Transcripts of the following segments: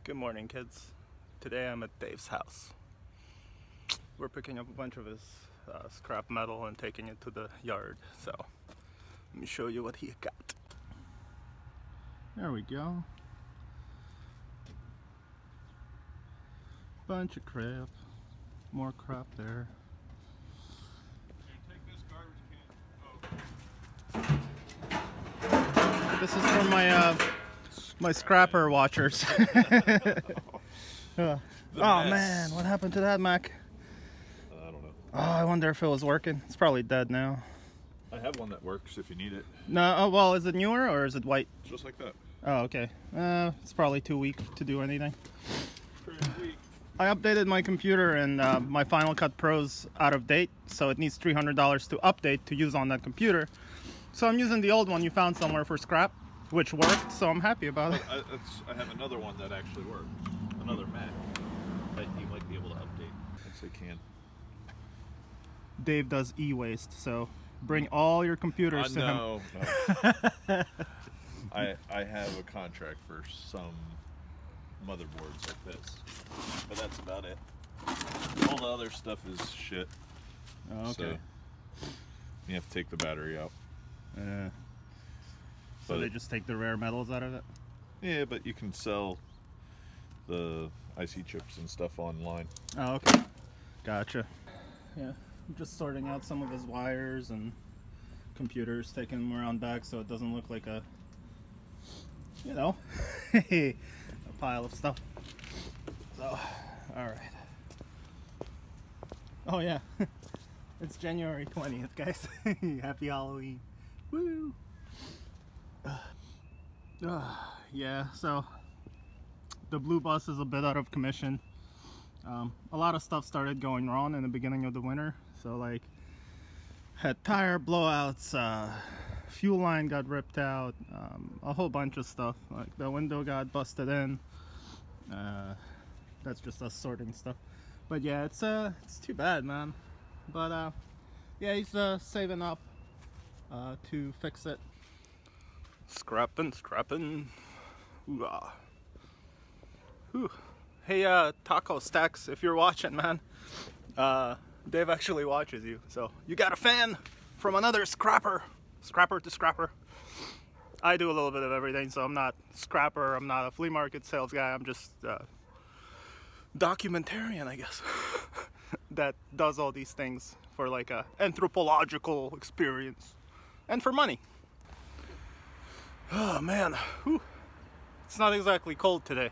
Good morning, kids. Today I'm at Dave's house. We're picking up a bunch of his scrap metal and taking it to the yard. So let me show you what he got. There we go. Bunch of crap. More crap there. This is for my scrapper watchers. Oh man, what happened to that Mac? I don't know. Oh, I wonder if it was working. It's probably dead now. I have one that works if you need it. No, oh well, is it newer or is it white? Just like that. Oh, okay. It's probably too weak to do anything. Pretty weak. I updated my computer and my Final Cut Pro's out of date, so it needs $300 to update to use on that computer. So I'm using the old one you found somewhere for scrap, which worked, so I'm happy about it. I have another one that actually works. Another Mac that you might be able to update. Yes, I can. Dave does e-waste, so bring all your computers to him. No. I have a contract for some motherboards like this, but that's about it. All the other stuff is shit. Oh, okay. So you have to take the battery out. So they just take the rare metals out of it? Yeah, but you can sell the IC chips and stuff online. Oh, okay. Gotcha. Yeah, I'm just sorting out some of his wires and computers, taking them around back so it doesn't look like a, you know, a pile of stuff. So, alright. Oh yeah, it's January 20th, guys. Happy Halloween. Woo! Yeah, so the blue bus is a bit out of commission. A lot of stuff started going wrong in the beginning of the winter. So like, had tire blowouts, fuel line got ripped out, a whole bunch of stuff. Like the window got busted in. That's just us sorting stuff. But yeah, it's too bad, man. But yeah, he's saving up to fix it. Scrapping. Ooh-ah. Whew. Hey, Taco Stacks, if you're watching, man, Dave actually watches you, so you got a fan from another scrapper to scrapper. I do a little bit of everything, so I'm not scrapper, I'm not a flea market sales guy, I'm just documentarian, I guess, that does all these things for like a anthropological experience and for money. Oh man, whew. It's not exactly cold today.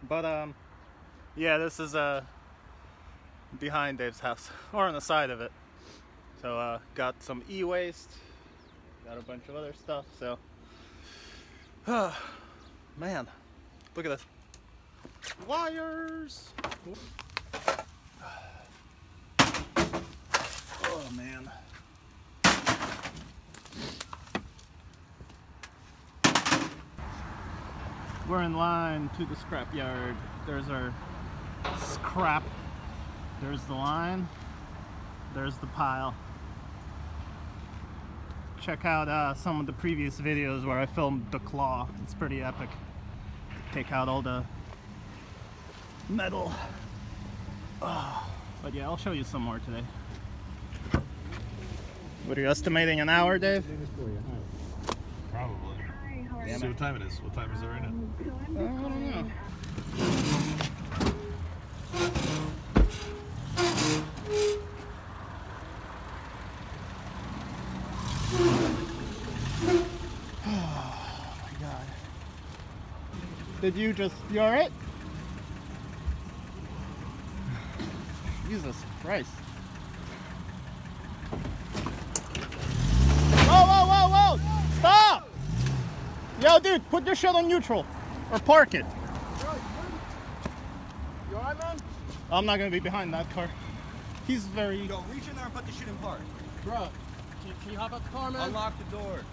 But yeah, this is behind Dave's house, or on the side of it. So got some e-waste, got a bunch of other stuff. So man, look at this, wires. Oh man. We're in line to the scrap yard. There's our scrap. There's the line. There's the pile. Check out some of the previous videos where I filmed the claw. It's pretty epic. Take out all the metal. Oh, but yeah, I'll show you some more today. What are you estimating, an hour, Dave? Probably. See what time it is. What time is it right now? I don't know. Oh my God. Did you alright? Jesus Christ. Whoa! Stop! Yo, dude, put your shit on neutral or park it. You alright, man? I'm not gonna be behind that car. He's very. Yo, reach in there and put the shit in park. Bro, can you hop out the car, man? Unlock the door.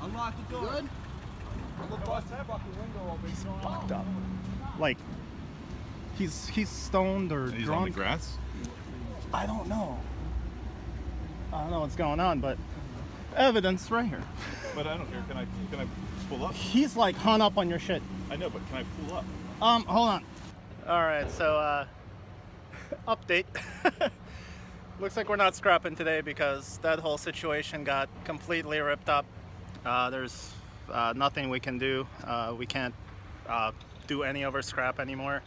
Unlock the door. Good? I'm gonna bust that fucking window open. He's fucked up. Like, he's stoned or He's drunk. on the grass? I don't know what's going on, but evidence right here. But I don't care. Can I pull up? He's like hung up on your shit. I know, but can I pull up? Hold on. All right, so update. Looks like we're not scrapping today because that whole situation got completely ripped up. There's nothing we can do. We can't do any of our scrap anymore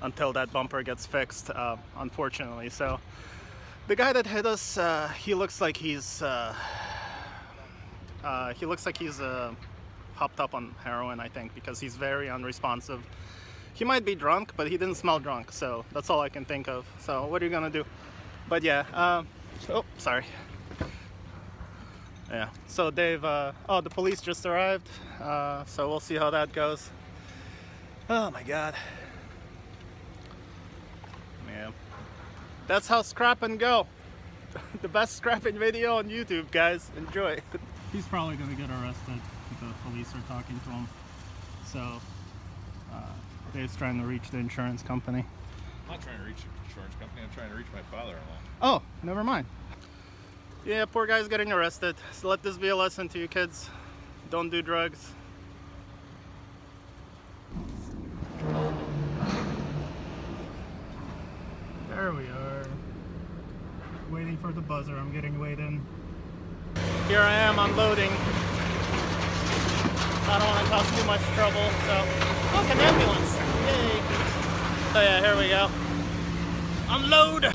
until that bumper gets fixed, unfortunately. So the guy that hit us, he looks like he's hopped up on heroin, I think, because he's very unresponsive. He might be drunk, but he didn't smell drunk, so that's all I can think of. So what are you gonna do? But yeah, oh, sorry. Yeah, so Dave, oh, the police just arrived, so we'll see how that goes. Oh my God. Yeah, that's how scrapping go. The best scrapping video on YouTube, guys. Enjoy. He's probably gonna get arrested if the police are talking to him. So Dave's trying to reach the insurance company. I'm not trying to reach the insurance company. I'm trying to reach my father-in-law. Oh, never mind. Yeah, poor guy's getting arrested. So let this be a lesson to you kids. Don't do drugs. There we are. Waiting for the buzzer. I'm getting weighed in. Here I am unloading. I don't want to cause too much trouble, so... Oh, an ambulance! Yay! So yeah, here we go. Unload!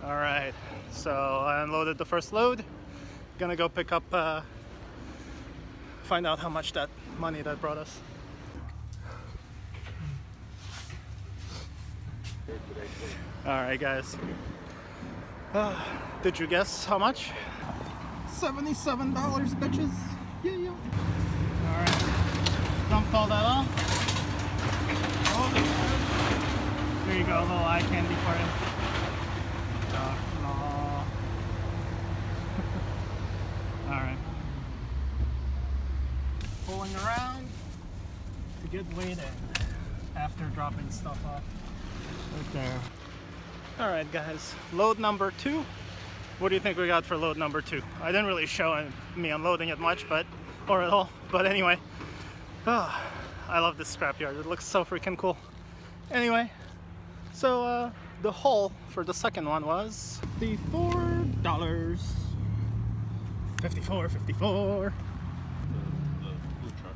Alright, so I unloaded the first load. Gonna go pick up, find out how much that money that brought us. Alright guys, did you guess how much? $77, bitches! Yeah. Alright, dumped all that off. Oh, there you go, a little eye candy for you. Alright. Pulling around to get weighed in after dropping stuff off. Right there. Alright guys, load number 2. What do you think we got for load number 2? I didn't really show me unloading it much, or at all, but anyway. Oh, I love this scrapyard, it looks so freaking cool. Anyway, so the haul for the second one was $54. 54. The blue truck.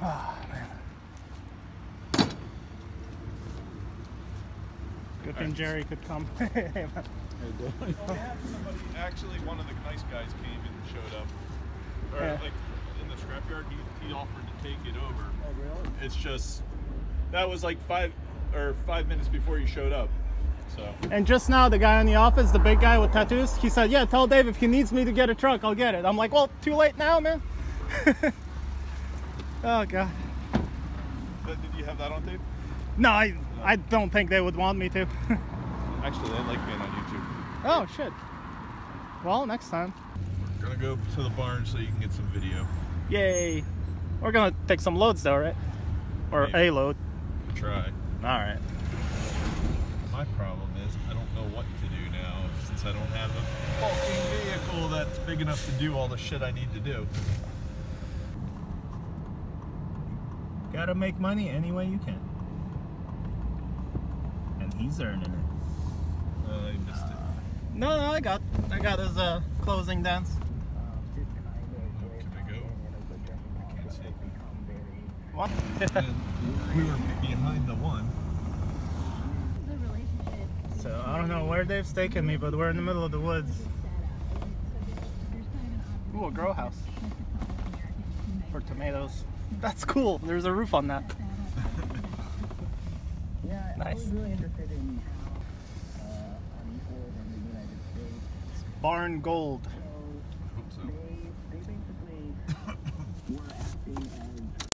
Oh man. Good thing Jerry could come. Hey man. How you doing? Oh, we had somebody, actually one of the nice guys came and showed up. Or Yeah. like in the scrapyard, he offered to take it over. Oh really? It's just, that was like 5 minutes before you showed up. So. And just now, the guy in the office, the big guy with tattoos, he said, yeah, tell Dave if he needs me to get a truck, I'll get it. I'm like, well, too late now, man. Oh, God. But did you have that on tape? No, I don't think they would want me to. Actually, they like being on YouTube. Oh, shit. Well, next time. We're gonna go to the barn so you can get some video. Yay. We're gonna take some loads though, right? Or Maybe. a load. Try. Alright. My problem is I don't know what to do now since I don't have a fucking vehicle that's big enough to do all the shit I need to do. Gotta make money any way you can. And he's earning it. I missed it. No, I got his closing dance. Can I go? I can't see. What? We were behind the one. So I don't know where Dave's taking me, but we're in the middle of the woods. Ooh, a grow house for tomatoes. That's cool. There's a roof on that. Nice. Barn Gold.